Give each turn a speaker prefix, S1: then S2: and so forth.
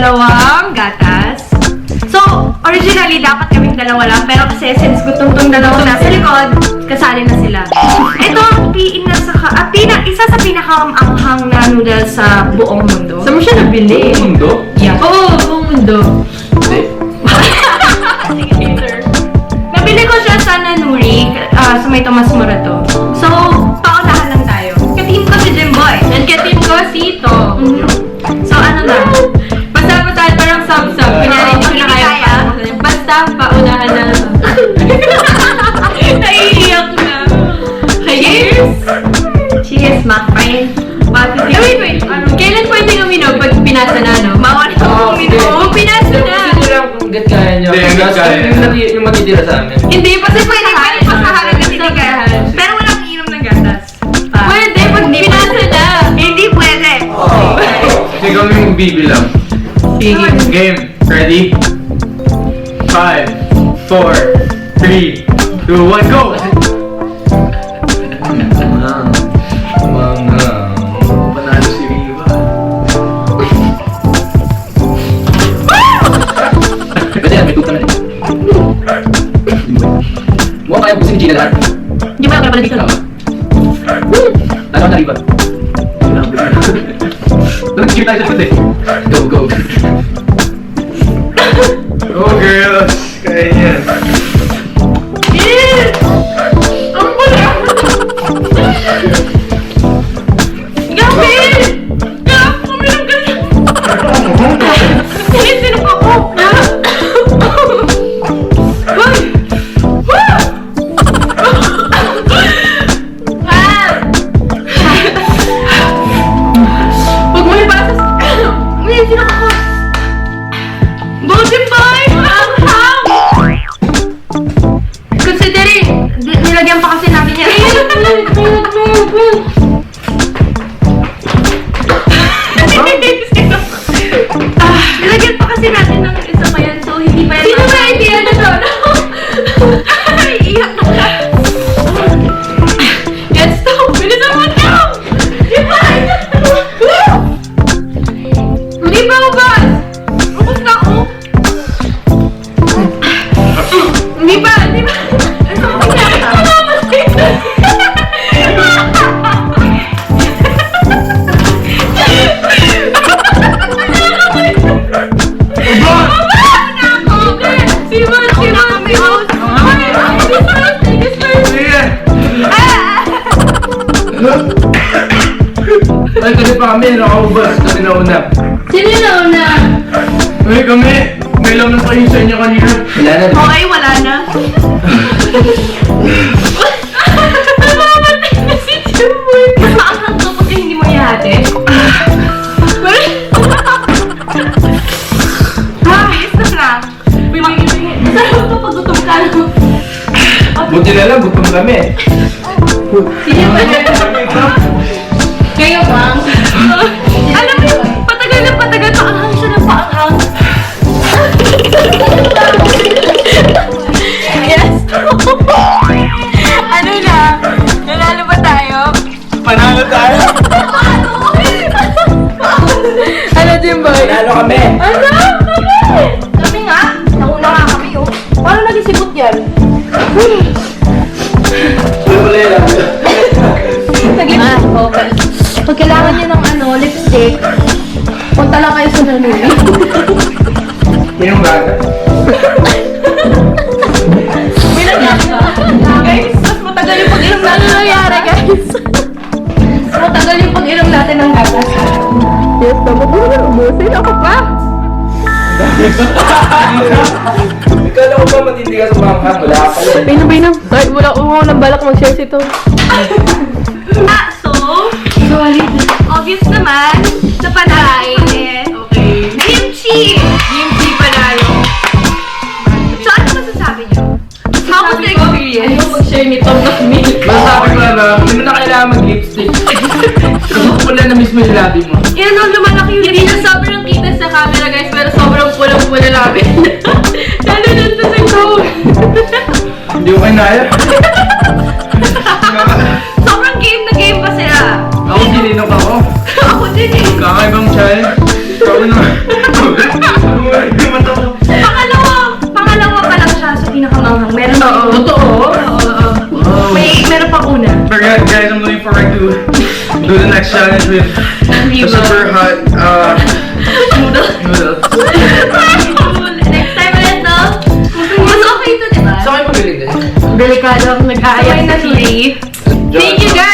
S1: dalawang gatas. So, originally, dapat kaming dalawa lang. Pero kasi since gutom tong dalawang nasa likod, kasali na sila. Ito ang isa sa pinakamanghang na noodles sa buong mundo.
S2: Saan mo siya nabili?
S3: Mundo?
S1: Yeah.
S2: Oo, buong mundo.
S3: Hindi.
S1: Sige, later. Nabili ko siya sa Nanuri, sa may Tomas Morato. So, paunahan lang tayo. Ka-team ko si Jimboy.
S2: And ka-team ko si Tom.
S1: So, ano na?
S2: Basta parang sub-sub. Kunyari, hindi ko na kaya. Basta, paunahan na lang.
S1: Naiiyak na.
S2: Cheers!
S1: Cheers, my friend.
S2: Wait. Kailan pwedeng uminom pag pinasa na, no?
S1: Mawala ko uminom.
S2: Pinasa na!
S3: Hindi lang kung hanggat kaya niyo.
S4: Hindi, hanggat kaya.
S3: Yung matitira sa amin.
S2: Hindi,
S1: Kasi pwede pasaharan kasi hindi kaya. Pero walang inom ng gatas.
S2: Pwede, pag pinasa na!
S1: Hindi pwede.
S4: Kasi kami magbibilang.
S2: Sige.
S4: Game. Ready? 5, 4, 3, 2, 1, go!
S3: Panalo si Riva. Kasi yan, may tuta na rin. Mukha kaya gusto ni Gina lahat.
S2: Hindi mo na pala dito.
S3: Lalo na Riva. Nag-cheer tayo sa likod eh. Go.
S4: Go girls! Kaya yan.
S1: Yes! Ang pala! Gabi! Gabi! Uminom ka na! Hindi, sinok ako!
S2: Huwag mo ibasa sa...
S1: Hindi, sinok ako! Golden boy! Ang ham! Considering, nilagyan pa kasi natin yan. Nilagyan pa kasi natin ng isa pa yan, so hindi pa yan.
S2: Sino ba idea na to?
S1: Iiyak na ka.
S2: Yan, stop! Bilisan mo na! Hindi pa ubas!
S1: Ubus na ako.
S2: Hindi pa! Simon!
S4: Sige! Ay, kasi pa kami, nakaubas. Kami nauna.
S2: Sino na una?
S4: Ay, kami. May laman pa yung sa inyo kanina.
S3: Wala na rin.
S1: Okay, wala na.
S2: Namamatay na si Jimboy!
S1: Masakang to pag hindi mo ihati. Bilis na.
S2: Masarap to pag gutom ka.
S4: Buti na lang, gutom kami.
S2: Sino ba? Kayo bang?
S1: Alam mo yung patagal na patagal, paanghang siya ng paanghang.
S2: Yes! Ano na? Nanalo ba tayo?
S4: Panalo tayo.
S2: Ano, Jimboy?
S3: Panalo kami.
S2: Ano?
S1: Kami nga, nauna nga kami oh.
S2: Paano naging sibot yan?
S3: Wala lang.
S2: Okay. Pag kailangan niyo ng lipstick, punta lang kayo sa Nanuri.
S4: Yung gata.
S2: May nangyari ka?
S1: Guys, mas matagal yung pag-inom
S2: Ano
S1: natin.
S2: nangyari, guys?
S1: Mas matagal yung pag-inom natin ng gatas.
S2: Yes, dapat mo naman umusin. Ako pa.
S3: Ikaw ko ba matindi ka sa bangkang? Wala ka pala.
S2: Pinam. Ay, wala nang balak mag-share si Tom.
S1: So, obvious naman, sa panain okay. Kimchi!
S2: Kimchi panalo.
S1: So, ano masasabi niyo? How was the experience?
S2: Ano mag-share ni Tom ng milk?
S4: Masasabi ko na, hindi mo na kailangan mag-lipstick. Kasi pula na mismo yung labi mo.
S1: Yan ang lumalaki yung
S2: Hindi na sobrang kita sa camera, guys, pero sobrang pulang-pula namin. Lalo dun sa code.
S4: Hindi ko kinaya.
S1: Sobrang game na game pa sila.
S4: Ako, sininok ako.
S1: Ako din eh.
S4: Kakaibang challenge. Ikaw
S1: Pangalawa pa lang siya sa pinakamanghang. Meron pa.
S2: Totoo?
S1: Meron pa una.
S4: But guys, I'm looking forward to do the next challenge with the super hot noodles.
S1: Next time ulit, no? Mas okay to, di ba?
S3: Sa akin magaling din.
S2: Delikado ako nag-aayat
S1: Sabay na
S2: sa
S1: 3. Thank you guys!